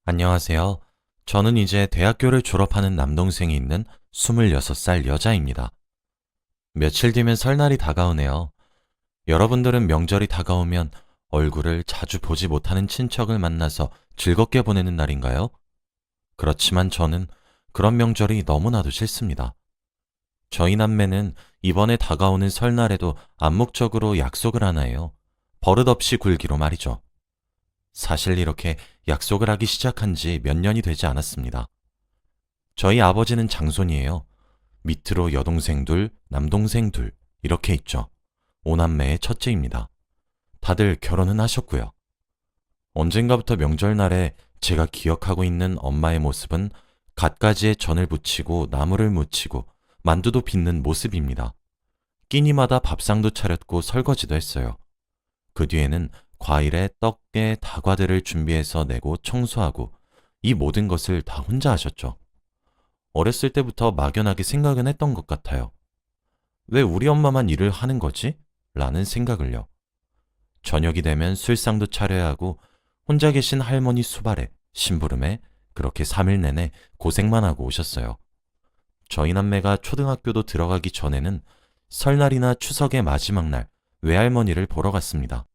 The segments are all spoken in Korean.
안녕하세요. 저는 이제 대학교를 졸업하는 남동생이 있는 26살 여자입니다. 며칠 뒤면 설날이 다가오네요. 여러분들은 명절이 다가오면 얼굴을 자주 보지 못하는 친척을 만나서 즐겁게 보내는 날인가요? 그렇지만 저는 그런 명절이 너무나도 싫습니다. 저희 남매는 이번에 다가오는 설날에도 암묵적으로 약속을 하나 해요. 버릇없이 굴기로 말이죠. 사실 이렇게 약속을 하기 시작한 지 몇 년이 되지 않았습니다. 저희 아버지는 장손이에요. 밑으로 여동생 둘, 남동생 둘, 이렇게 있죠. 오남매의 첫째입니다. 다들 결혼은 하셨고요. 언젠가부터 명절날에 제가 기억하고 있는 엄마의 모습은 갖가지에 전을 부치고 나물을 무치고 만두도 빚는 모습입니다. 끼니마다 밥상도 차렸고 설거지도 했어요. 그 뒤에는 과일에 떡에 다과들을 준비해서 내고 청소하고 이 모든 것을 다 혼자 하셨죠. 어렸을 때부터 막연하게 생각은 했던 것 같아요. 왜 우리 엄마만 일을 하는 거지? 라는 생각을요. 저녁이 되면 술상도 차려야 하고 혼자 계신 할머니 수발에 심부름에 그렇게 3일 내내 고생만 하고 오셨어요. 저희 남매가 초등학교도 들어가기 전에는 설날이나 추석의 마지막 날 외할머니를 보러 갔습니다.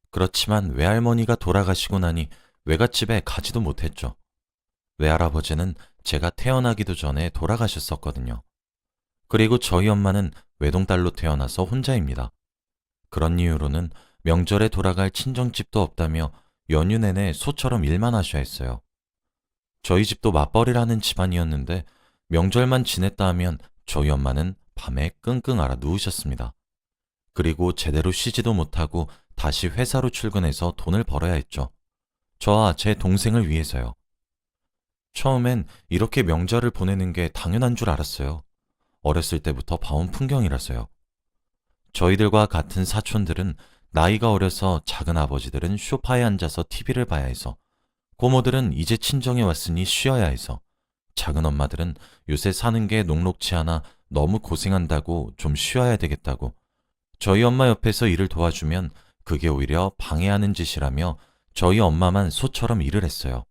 그렇지만 외할머니가 돌아가시고 나니 외갓집에 가지도 못했죠. 외할아버지는 제가 태어나기도 전에 돌아가셨었거든요. 그리고 저희 엄마는 외동딸로 태어나서 혼자입니다. 그런 이유로는 명절에 돌아갈 친정집도 없다며 연휴 내내 소처럼 일만 하셔야 했어요. 저희 집도 맞벌이라는 집안이었는데 명절만 지냈다 하면 저희 엄마는 밤에 끙끙 앓아 누우셨습니다. 그리고 제대로 쉬지도 못하고 다시 회사로 출근해서 돈을 벌어야 했죠. 저와 제 동생을 위해서요. 처음엔 이렇게 명절을 보내는 게 당연한 줄 알았어요. 어렸을 때부터 봐온 풍경이라서요. 저희들과 같은 사촌들은 나이가 어려서 작은 아버지들은 소파에 앉아서 TV를 봐야 해서, 고모들은 이제 친정에 왔으니 쉬어야 해서, 작은 엄마들은 요새 사는 게 녹록치 않아 너무 고생한다고 좀 쉬어야 되겠다고, 저희 엄마 옆에서 일을 도와주면 그게 오히려 방해하는 짓이라며 저희 엄마만 소처럼 일을 했어요.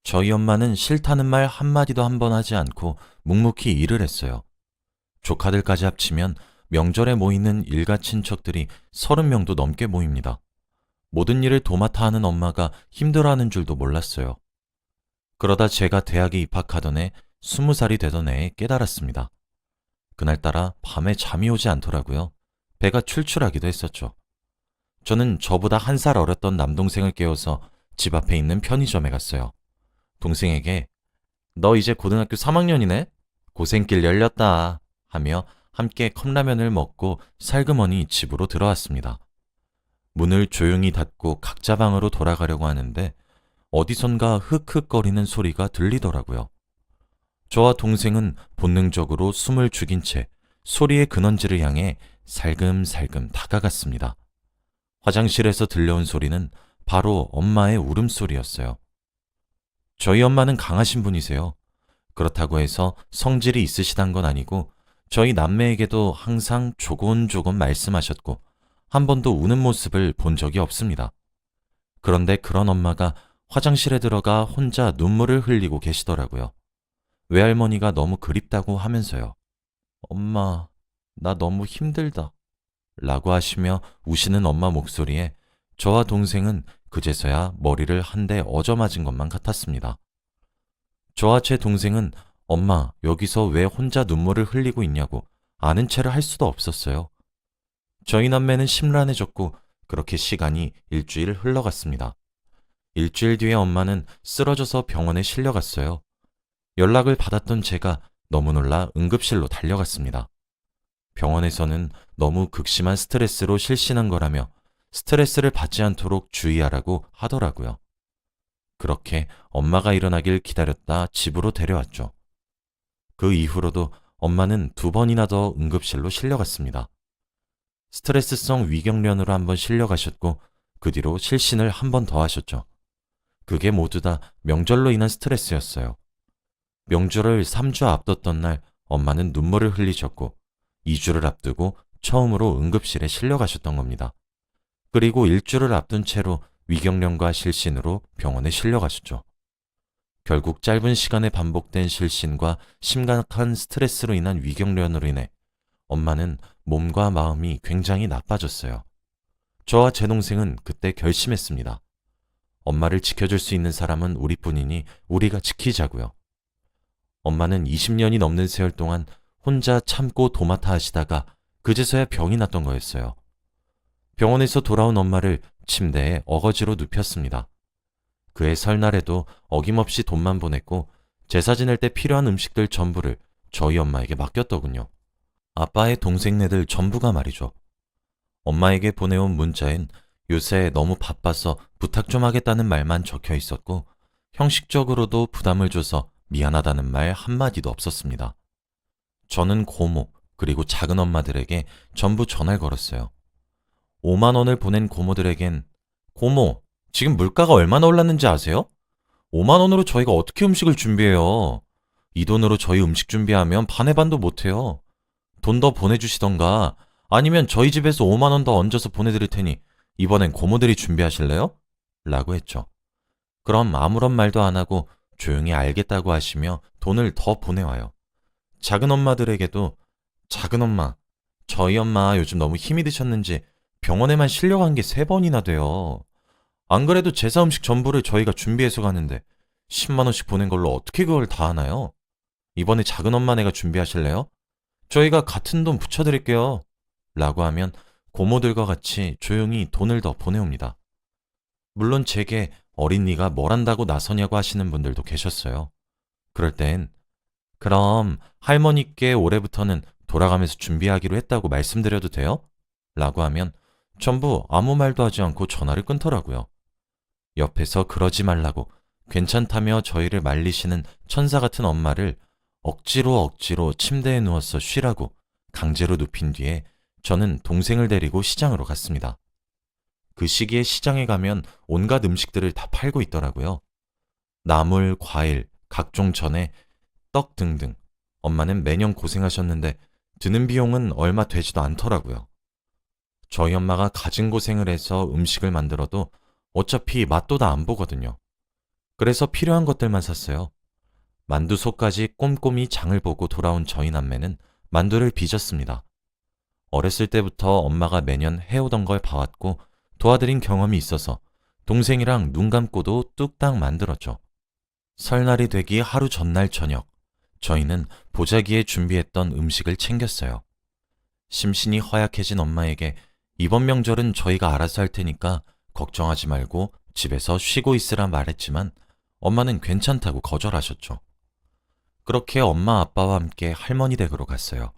저희 엄마는 싫다는 말 한마디도 한 번 하지 않고 묵묵히 일을 했어요. 조카들까지 합치면 명절에 모이는 일가 친척들이 30명도 넘게 모입니다. 모든 일을 도맡아 하는 엄마가 힘들어하는 줄도 몰랐어요. 그러다 제가 대학에 입학하던 해 20살이 되던 해에 깨달았습니다. 그날따라 밤에 잠이 오지 않더라고요. 배가 출출하기도 했었죠. 저는 저보다 1살 어렸던 남동생을 깨워서 집 앞에 있는 편의점에 갔어요. 동생에게 너 이제 고등학교 3학년이네? 고생길 열렸다 하며 함께 컵라면을 먹고 살그머니 집으로 들어왔습니다. 문을 조용히 닫고 각자 방으로 돌아가려고 하는데 어디선가 흑흑거리는 소리가 들리더라고요. 저와 동생은 본능적으로 숨을 죽인 채 소리의 근원지를 향해 살금살금 다가갔습니다. 화장실에서 들려온 소리는 바로 엄마의 울음소리였어요. 저희 엄마는 강하신 분이세요. 그렇다고 해서 성질이 있으시단 건 아니고 저희 남매에게도 항상 조곤조곤 말씀하셨고 한 번도 우는 모습을 본 적이 없습니다. 그런데 그런 엄마가 화장실에 들어가 혼자 눈물을 흘리고 계시더라고요. 외할머니가 너무 그립다고 하면서요. 엄마, 나 너무 힘들다. 라고 하시며 우시는 엄마 목소리에 저와 동생은 그제서야 머리를 한 대 얻어맞은 것만 같았습니다. 저와 제 동생은 엄마, 여기서 왜 혼자 눈물을 흘리고 있냐고 아는 체를 할 수도 없었어요. 저희 남매는 심란해졌고 그렇게 시간이 일주일 흘러갔습니다. 일주일 뒤에 엄마는 쓰러져서 병원에 실려갔어요. 연락을 받았던 제가 너무 놀라 응급실로 달려갔습니다. 병원에서는 너무 극심한 스트레스로 실신한 거라며 스트레스를 받지 않도록 주의하라고 하더라고요. 그렇게 엄마가 일어나길 기다렸다 집으로 데려왔죠. 그 이후로도 엄마는 2번이나 더 응급실로 실려갔습니다. 스트레스성 위경련으로 1번 실려가셨고 그 뒤로 실신을 1번 더 하셨죠. 그게 모두 다 명절로 인한 스트레스였어요. 명절을 3주 앞뒀던 날 엄마는 눈물을 흘리셨고 2주를 앞두고 처음으로 응급실에 실려가셨던 겁니다. 그리고 1주를 앞둔 채로 위경련과 실신으로 병원에 실려가셨죠. 결국 짧은 시간에 반복된 실신과 심각한 스트레스로 인한 위경련으로 인해 엄마는 몸과 마음이 굉장히 나빠졌어요. 저와 제 동생은 그때 결심했습니다. 엄마를 지켜줄 수 있는 사람은 우리뿐이니 우리가 지키자고요. 엄마는 20년이 넘는 세월 동안 혼자 참고 도맡아 하시다가 그제서야 병이 났던 거였어요. 병원에서 돌아온 엄마를 침대에 어거지로 눕혔습니다. 그해 설날에도 어김없이 돈만 보냈고 제사 지낼 때 필요한 음식들 전부를 저희 엄마에게 맡겼더군요. 아빠의 동생네들 전부가 말이죠. 엄마에게 보내온 문자엔 요새 너무 바빠서 부탁 좀 하겠다는 말만 적혀 있었고 형식적으로도 부담을 줘서 미안하다는 말 한마디도 없었습니다. 저는 고모 그리고 작은 엄마들에게 전부 전화를 걸었어요. 5만 원을 보낸 고모들에겐 고모, 지금 물가가 얼마나 올랐는지 아세요? 5만 원으로 저희가 어떻게 음식을 준비해요? 이 돈으로 저희 음식 준비하면 반의 반도 못해요. 돈 더 보내주시던가 아니면 저희 집에서 5만 원 더 얹어서 보내드릴 테니 이번엔 고모들이 준비하실래요? 라고 했죠. 그럼 아무런 말도 안 하고 조용히 알겠다고 하시며 돈을 더 보내와요. 작은 엄마들에게도 작은 엄마, 저희 엄마 요즘 너무 힘이 드셨는지 병원에만 실려간 게 3번이나 돼요. 안 그래도 제사 음식 전부를 저희가 준비해서 가는데 10만 원씩 보낸 걸로 어떻게 그걸 다 하나요? 이번에 작은 엄마네가 준비하실래요? 저희가 같은 돈 붙여드릴게요. 라고 하면 고모들과 같이 조용히 돈을 더 보내옵니다. 물론 제게 어린이가 뭘 한다고 나서냐고 하시는 분들도 계셨어요. 그럴 땐 그럼 할머니께 올해부터는 돌아가면서 준비하기로 했다고 말씀드려도 돼요? 라고 하면 전부 아무 말도 하지 않고 전화를 끊더라고요. 옆에서 그러지 말라고 괜찮다며 저희를 말리시는 천사 같은 엄마를 억지로 침대에 누워서 쉬라고 강제로 눕힌 뒤에 저는 동생을 데리고 시장으로 갔습니다. 그 시기에 시장에 가면 온갖 음식들을 다 팔고 있더라고요. 나물, 과일, 각종 전에 떡 등등. 엄마는 매년 고생하셨는데 드는 비용은 얼마 되지도 않더라고요. 저희 엄마가 가진 고생을 해서 음식을 만들어도 어차피 맛도 다 안 보거든요. 그래서 필요한 것들만 샀어요. 만두소까지 꼼꼼히 장을 보고 돌아온 저희 남매는 만두를 빚었습니다. 어렸을 때부터 엄마가 매년 해오던 걸 봐왔고 도와드린 경험이 있어서 동생이랑 눈 감고도 뚝딱 만들었죠. 설날이 되기 하루 전날 저녁, 저희는 보자기에 준비했던 음식을 챙겼어요. 심신이 허약해진 엄마에게 이번 명절은 저희가 알아서 할 테니까 걱정하지 말고 집에서 쉬고 있으라 말했지만 엄마는 괜찮다고 거절하셨죠. 그렇게 엄마 아빠와 함께 할머니 댁으로 갔어요.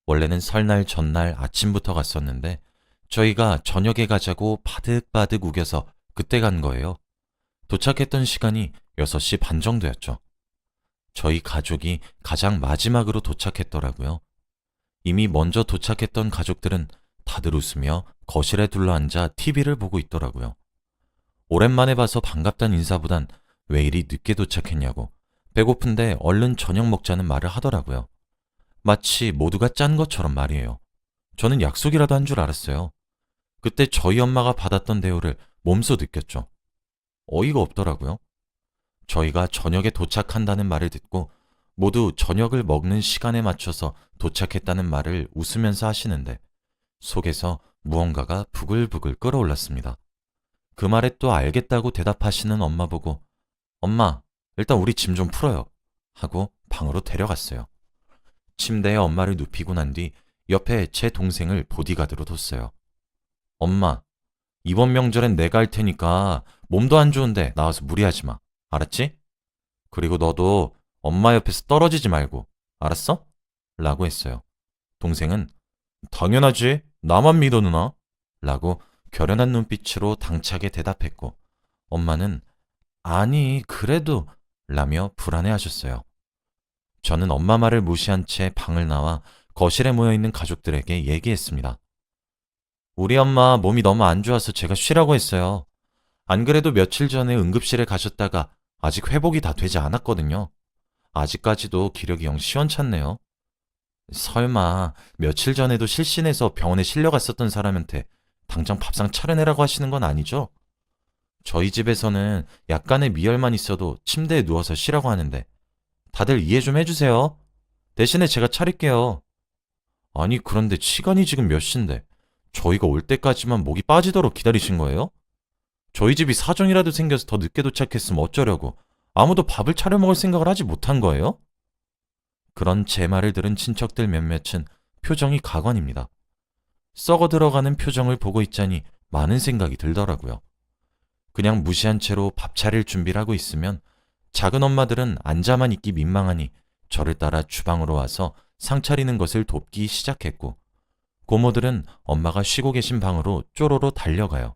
원래는 설날 전날 아침부터 갔었는데 저희가 저녁에 가자고 바득바득 우겨서 그때 간 거예요. 도착했던 시간이 6시 반 정도였죠. 저희 가족이 가장 마지막으로 도착했더라고요. 이미 먼저 도착했던 가족들은 다들 웃으며 거실에 둘러앉아 TV를 보고 있더라고요. 오랜만에 봐서 반갑다는 인사보단 왜 이리 늦게 도착했냐고 배고픈데 얼른 저녁 먹자는 말을 하더라고요. 마치 모두가 짠 것처럼 말이에요. 저는 약속이라도 한 줄 알았어요. 그때 저희 엄마가 받았던 대우를 몸소 느꼈죠. 어이가 없더라고요. 저희가 저녁에 도착한다는 말을 듣고 모두 저녁을 먹는 시간에 맞춰서 도착했다는 말을 웃으면서 하시는데 속에서 무언가가 부글부글 끓어올랐습니다. 그 말에 또 알겠다고 대답하시는 엄마 보고 엄마, 일단 우리 짐 좀 풀어요 하고 방으로 데려갔어요. 침대에 엄마를 눕히고 난 뒤 옆에 제 동생을 보디가드로 뒀어요. 엄마, 이번 명절엔 내가 할 테니까 몸도 안 좋은데 나와서 무리하지 마. 알았지? 그리고 너도 엄마 옆에서 떨어지지 말고. 알았어? 라고 했어요. 동생은 당연하지. 나만 믿어 누나. 라고 결연한 눈빛으로 당차게 대답했고 엄마는 아니 그래도 라며 불안해하셨어요. 저는 엄마 말을 무시한 채 방을 나와 거실에 모여있는 가족들에게 얘기했습니다. 우리 엄마 몸이 너무 안 좋아서 제가 쉬라고 했어요. 안 그래도 며칠 전에 응급실에 가셨다가 아직 회복이 다 되지 않았거든요. 아직까지도 기력이 영 시원찮네요. 설마 며칠 전에도 실신해서 병원에 실려갔었던 사람한테 당장 밥상 차려내라고 하시는 건 아니죠? 저희 집에서는 약간의 미열만 있어도 침대에 누워서 쉬라고 하는데 다들 이해 좀 해주세요. 대신에 제가 차릴게요. 아니, 그런데 시간이 지금 몇 시인데 저희가 올 때까지만 목이 빠지도록 기다리신 거예요? 저희 집이 사정이라도 생겨서 더 늦게 도착했으면 어쩌려고 아무도 밥을 차려 먹을 생각을 하지 못한 거예요? 그런 제 말을 들은 친척들 몇몇은 표정이 가관입니다. 썩어 들어가는 표정을 보고 있자니 많은 생각이 들더라고요. 그냥 무시한 채로 밥 차릴 준비를 하고 있으면 작은 엄마들은 앉아만 있기 민망하니 저를 따라 주방으로 와서 상 차리는 것을 돕기 시작했고, 고모들은 엄마가 쉬고 계신 방으로 쪼로로 달려가요.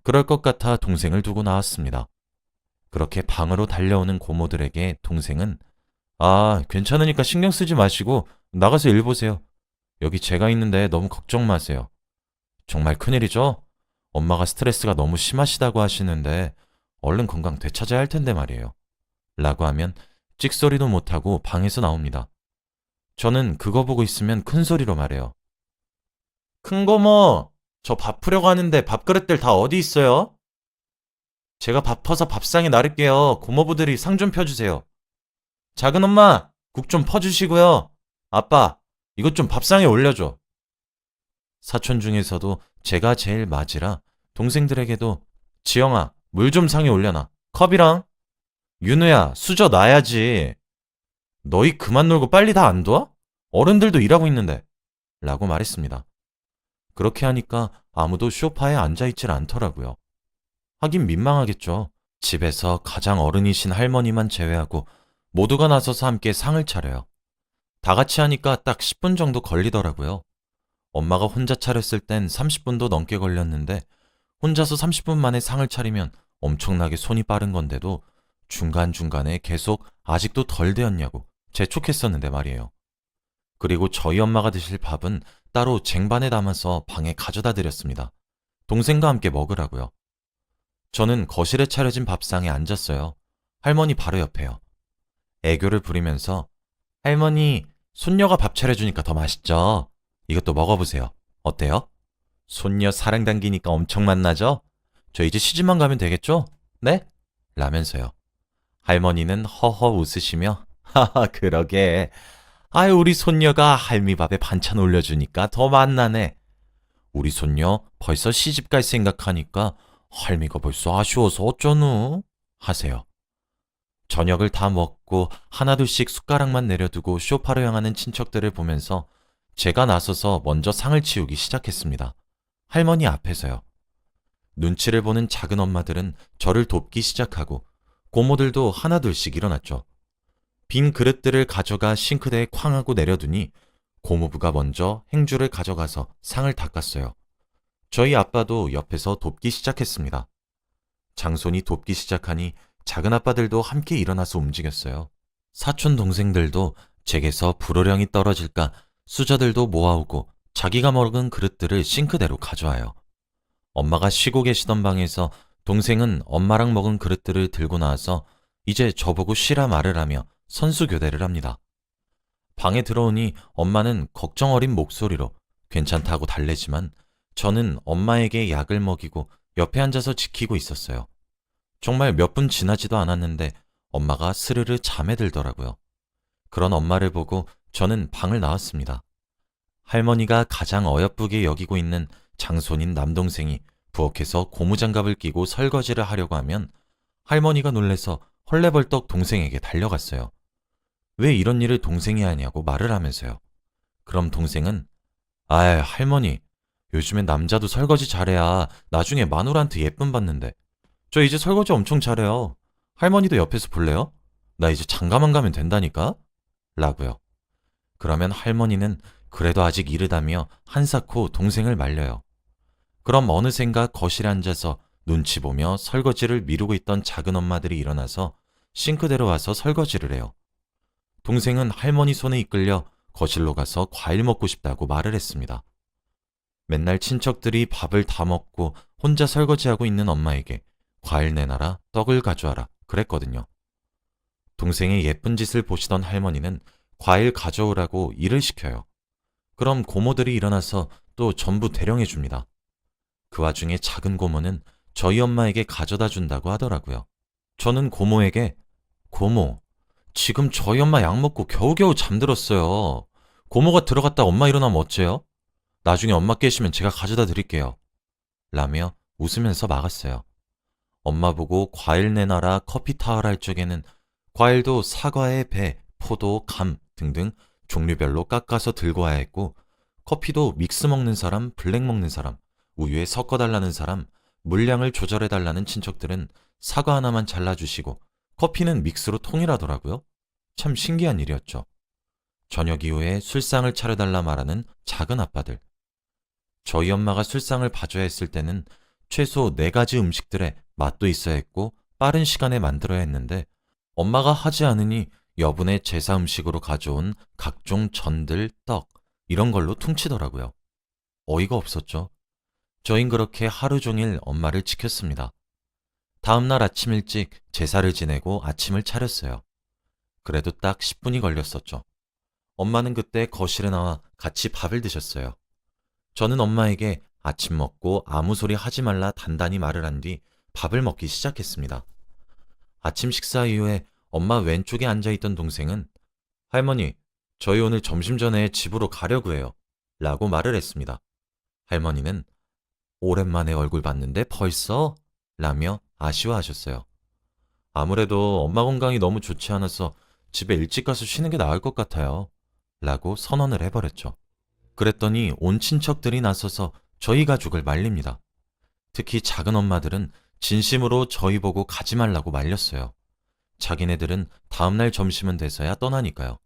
그럴 것 같아 동생을 두고 나왔습니다. 그렇게 방으로 달려오는 고모들에게 동생은 괜찮으니까 신경 쓰지 마시고 나가서 일 보세요. 여기 제가 있는데 너무 걱정 마세요. 정말 큰일이죠? 엄마가 스트레스가 너무 심하시다고 하시는데 얼른 건강 되찾아야 할 텐데 말이에요. 라고 하면 찍소리도 못하고 방에서 나옵니다. 저는 그거 보고 있으면 큰 소리로 말해요. 큰 고모, 저 밥 풀려고 하는데 밥그릇들 다 어디 있어요? 제가 밥 퍼서 밥상에 나를게요. 고모부들이 상 좀 펴주세요. 작은 엄마, 국 좀 퍼주시고요. 아빠, 이것 좀 밥상에 올려줘. 사촌 중에서도 제가 제일 맞이라 동생들에게도 지영아, 물 좀 상에 올려놔. 컵이랑. 윤우야, 수저 놔야지. 너희 그만 놀고 빨리 다 안 도와? 어른들도 일하고 있는데. 라고 말했습니다. 그렇게 하니까 아무도 소파에 앉아있질 않더라고요. 하긴 민망하겠죠. 집에서 가장 어른이신 할머니만 제외하고 모두가 나서서 함께 상을 차려요. 다 같이 하니까 딱 10분 정도 걸리더라고요. 엄마가 혼자 차렸을 땐 30분도 넘게 걸렸는데 혼자서 30분 만에 상을 차리면 엄청나게 손이 빠른 건데도 중간중간에 계속 아직도 덜 되었냐고 재촉했었는데 말이에요. 그리고 저희 엄마가 드실 밥은 따로 쟁반에 담아서 방에 가져다 드렸습니다. 동생과 함께 먹으라고요. 저는 거실에 차려진 밥상에 앉았어요. 할머니 바로 옆에요. 애교를 부리면서 할머니, 손녀가 밥 차려주니까 더 맛있죠? 이것도 먹어보세요. 어때요? 손녀 사랑 담기니까 엄청 맛나죠? 저 이제 시집만 가면 되겠죠? 네? 라면서요. 할머니는 허허 웃으시며 하하 그러게. 아유 우리 손녀가 할미밥에 반찬 올려주니까 더 맛나네. 우리 손녀 벌써 시집갈 생각하니까 할미가 벌써 아쉬워서 어쩌누? 하세요. 저녁을 다 먹고 하나둘씩 숟가락만 내려두고 소파로 향하는 친척들을 보면서 제가 나서서 먼저 상을 치우기 시작했습니다. 할머니 앞에서요. 눈치를 보는 작은 엄마들은 저를 돕기 시작하고 고모들도 하나둘씩 일어났죠. 빈 그릇들을 가져가 싱크대에 쾅 하고 내려두니 고모부가 먼저 행주를 가져가서 상을 닦았어요. 저희 아빠도 옆에서 돕기 시작했습니다. 장손이 돕기 시작하니 작은 아빠들도 함께 일어나서 움직였어요. 사촌 동생들도 제게서 불호령이 떨어질까 수저들도 모아오고 자기가 먹은 그릇들을 싱크대로 가져와요. 엄마가 쉬고 계시던 방에서 동생은 엄마랑 먹은 그릇들을 들고 나와서 이제 저보고 쉬라 말을 하며 선수교대를 합니다. 방에 들어오니 엄마는 걱정 어린 목소리로 괜찮다고 달래지만 저는 엄마에게 약을 먹이고 옆에 앉아서 지키고 있었어요. 정말 몇 분 지나지도 않았는데 엄마가 스르르 잠에 들더라고요. 그런 엄마를 보고 저는 방을 나왔습니다. 할머니가 가장 어여쁘게 여기고 있는 장손인 남동생이 부엌에서 고무장갑을 끼고 설거지를 하려고 하면 할머니가 놀래서 헐레벌떡 동생에게 달려갔어요. 왜 이런 일을 동생이 하냐고 말을 하면서요. 그럼 동생은 할머니, 요즘엔 남자도 설거지 잘해야 나중에 마누라한테 예쁨 받는데 저 이제 설거지 엄청 잘해요. 할머니도 옆에서 볼래요? 나 이제 장가만 가면 된다니까? 라고요. 그러면 할머니는 그래도 아직 이르다며 한사코 동생을 말려요. 그럼 어느샌가 거실에 앉아서 눈치 보며 설거지를 미루고 있던 작은 엄마들이 일어나서 싱크대로 와서 설거지를 해요. 동생은 할머니 손에 이끌려 거실로 가서 과일 먹고 싶다고 말을 했습니다. 맨날 친척들이 밥을 다 먹고 혼자 설거지하고 있는 엄마에게 과일 내놔라, 떡을 가져와라 그랬거든요. 동생의 예쁜 짓을 보시던 할머니는 과일 가져오라고 일을 시켜요. 그럼 고모들이 일어나서 또 전부 대령해 줍니다. 그 와중에 작은 고모는 저희 엄마에게 가져다 준다고 하더라고요. 저는 고모에게 고모, 지금 저희 엄마 약 먹고 겨우겨우 잠들었어요. 고모가 들어갔다 엄마 일어나면 어째요? 나중에 엄마 깨시면 제가 가져다 드릴게요. 라며 웃으면서 막았어요. 엄마 보고 과일 내놔라 커피 타와라 할 적에는 과일도 사과에 배, 포도, 감 등등 종류별로 깎아서 들고 와야 했고 커피도 믹스 먹는 사람, 블랙 먹는 사람, 우유에 섞어달라는 사람, 물량을 조절해달라는 친척들은 사과 하나만 잘라주시고 커피는 믹스로 통일하더라고요. 참 신기한 일이었죠. 저녁 이후에 술상을 차려달라 말하는 작은 아빠들. 저희 엄마가 술상을 봐줘야 했을 때는 최소 4가지 음식들의 맛도 있어야 했고 빠른 시간에 만들어야 했는데 엄마가 하지 않으니 여분의 제사 음식으로 가져온 각종 전들, 떡 이런 걸로 퉁치더라고요. 어이가 없었죠. 저흰 그렇게 하루 종일 엄마를 지켰습니다. 다음날 아침 일찍 제사를 지내고 아침을 차렸어요. 그래도 딱 10분이 걸렸었죠. 엄마는 그때 거실에 나와 같이 밥을 드셨어요. 저는 엄마에게 아침 먹고 아무 소리 하지 말라 단단히 말을 한 뒤 밥을 먹기 시작했습니다. 아침 식사 이후에 엄마 왼쪽에 앉아있던 동생은 할머니, 저희 오늘 점심 전에 집으로 가려고 해요. 라고 말을 했습니다. 할머니는 오랜만에 얼굴 봤는데 벌써? 라며 아쉬워하셨어요. 아무래도 엄마 건강이 너무 좋지 않아서 집에 일찍 가서 쉬는 게 나을 것 같아요. 라고 선언을 해버렸죠. 그랬더니 온 친척들이 나서서 저희 가족을 말립니다. 특히 작은 엄마들은 진심으로 저희 보고 가지 말라고 말렸어요. 자기네들은 다음날 점심은 돼서야 떠나니까요.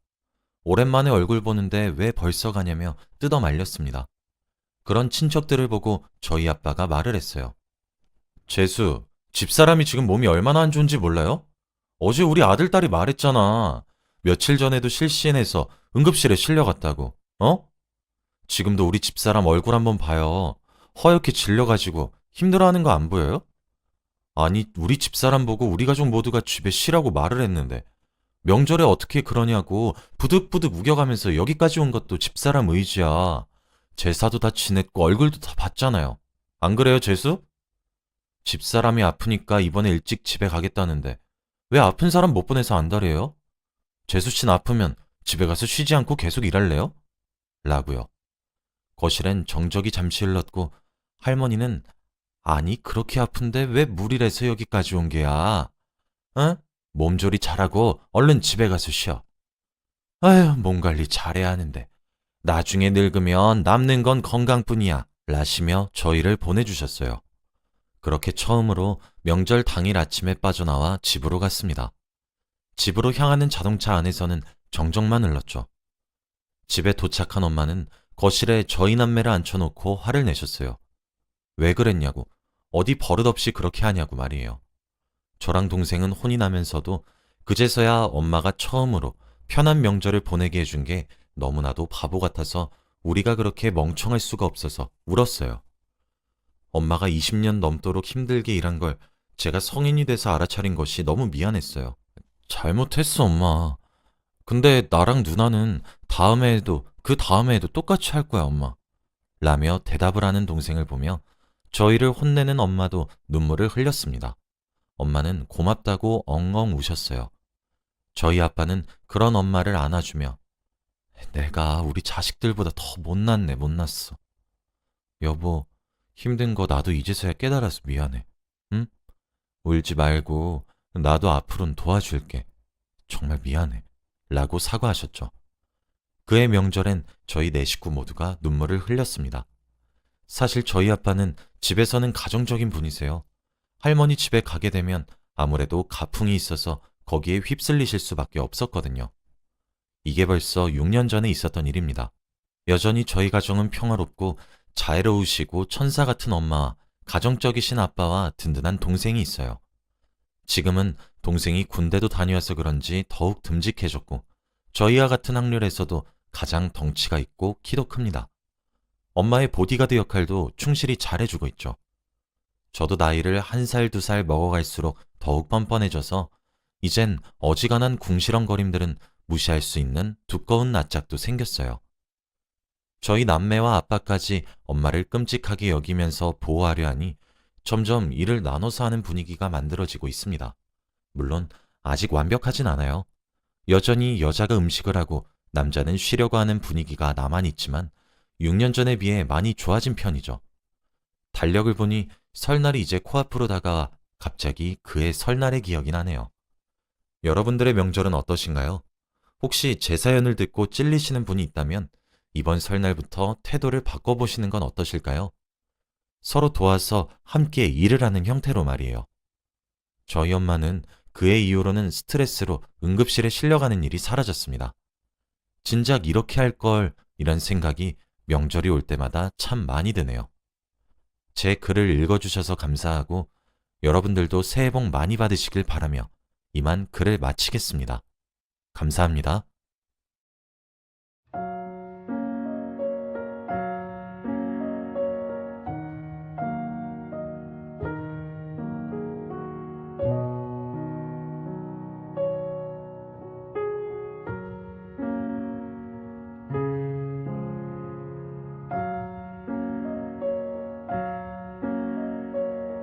오랜만에 얼굴 보는데 왜 벌써 가냐며 뜯어 말렸습니다. 그런 친척들을 보고 저희 아빠가 말을 했어요. 재수, 집사람이 지금 몸이 얼마나 안 좋은지 몰라요? 어제 우리 아들딸이 말했잖아. 며칠 전에도 실시인해서 응급실에 실려갔다고. 어? 지금도 우리 집사람 얼굴 한번 봐요. 허옇게 질려가지고 힘들어하는 거 안 보여요? 아니, 우리 집사람 보고 우리 가족 모두가 집에 쉬라고 말을 했는데 명절에 어떻게 그러냐고 부득부득 우겨가면서 여기까지 온 것도 집사람 의지야. 제사도 다 지냈고 얼굴도 다 봤잖아요. 안 그래요, 재수? 집사람이 아프니까 이번에 일찍 집에 가겠다는데 왜 아픈 사람 못 보내서 안달이에요? 재수 씨는 아프면 집에 가서 쉬지 않고 계속 일할래요? 라고요. 거실엔 정적이 잠시 흘렀고 할머니는 아니 그렇게 아픈데 왜 무리해서 여기까지 온 게야? 응? 몸조리 잘하고 얼른 집에 가서 쉬어. 아휴 몸 관리 잘해야 하는데 나중에 늙으면 남는 건 건강뿐이야 라시며 저희를 보내주셨어요. 그렇게 처음으로 명절 당일 아침에 빠져나와 집으로 갔습니다. 집으로 향하는 자동차 안에서는 정적만 흘렀죠. 집에 도착한 엄마는 거실에 저희 남매를 앉혀놓고 화를 내셨어요. 왜 그랬냐고, 어디 버릇없이 그렇게 하냐고 말이에요. 저랑 동생은 혼이 나면서도 그제서야 엄마가 처음으로 편한 명절을 보내게 해준 게 너무나도 바보 같아서 우리가 그렇게 멍청할 수가 없어서 울었어요. 엄마가 20년 넘도록 힘들게 일한 걸 제가 성인이 돼서 알아차린 것이 너무 미안했어요. 잘못했어, 엄마. 근데 나랑 누나는 다음에 해도 그 다음에 해도 똑같이 할 거야, 엄마. 라며 대답을 하는 동생을 보며 저희를 혼내는 엄마도 눈물을 흘렸습니다. 엄마는 고맙다고 엉엉 우셨어요. 저희 아빠는 그런 엄마를 안아주며 내가 우리 자식들보다 더 못났네, 못났어. 여보, 힘든 거 나도 이제서야 깨달아서 미안해. 응? 울지 말고 나도 앞으로는 도와줄게. 정말 미안해. 라고 사과하셨죠. 그해 명절엔 저희 네 식구 모두가 눈물을 흘렸습니다. 사실 저희 아빠는 집에서는 가정적인 분이세요. 할머니 집에 가게 되면 아무래도 가풍이 있어서 거기에 휩쓸리실 수밖에 없었거든요. 이게 벌써 6년 전에 있었던 일입니다. 여전히 저희 가정은 평화롭고 자애로우시고 천사 같은 엄마와 가정적이신 아빠와 든든한 동생이 있어요. 지금은 동생이 군대도 다녀와서 그런지 더욱 듬직해졌고 저희와 같은 학렬에서도 가장 덩치가 있고 키도 큽니다. 엄마의 보디가드 역할도 충실히 잘해주고 있죠. 저도 나이를 1살, 2살 먹어갈수록 더욱 뻔뻔해져서 이젠 어지간한 궁시렁거림들은 무시할 수 있는 두꺼운 낯짝도 생겼어요. 저희 남매와 아빠까지 엄마를 끔찍하게 여기면서 보호하려 하니 점점 일을 나눠서 하는 분위기가 만들어지고 있습니다. 물론 아직 완벽하진 않아요. 여전히 여자가 음식을 하고 남자는 쉬려고 하는 분위기가 남아 있지만 6년 전에 비해 많이 좋아진 편이죠. 달력을 보니 설날이 이제 코앞으로 다가와 갑자기 그의 설날의 기억이 나네요. 여러분들의 명절은 어떠신가요? 혹시 제 사연을 듣고 찔리시는 분이 있다면 이번 설날부터 태도를 바꿔보시는 건 어떠실까요? 서로 도와서 함께 일을 하는 형태로 말이에요. 저희 엄마는 그의 이후로는 스트레스로 응급실에 실려가는 일이 사라졌습니다. 진작 이렇게 할 걸, 이런 생각이 명절이 올 때마다 참 많이 드네요. 제 글을 읽어주셔서 감사하고 여러분들도 새해 복 많이 받으시길 바라며 이만 글을 마치겠습니다. 감사합니다.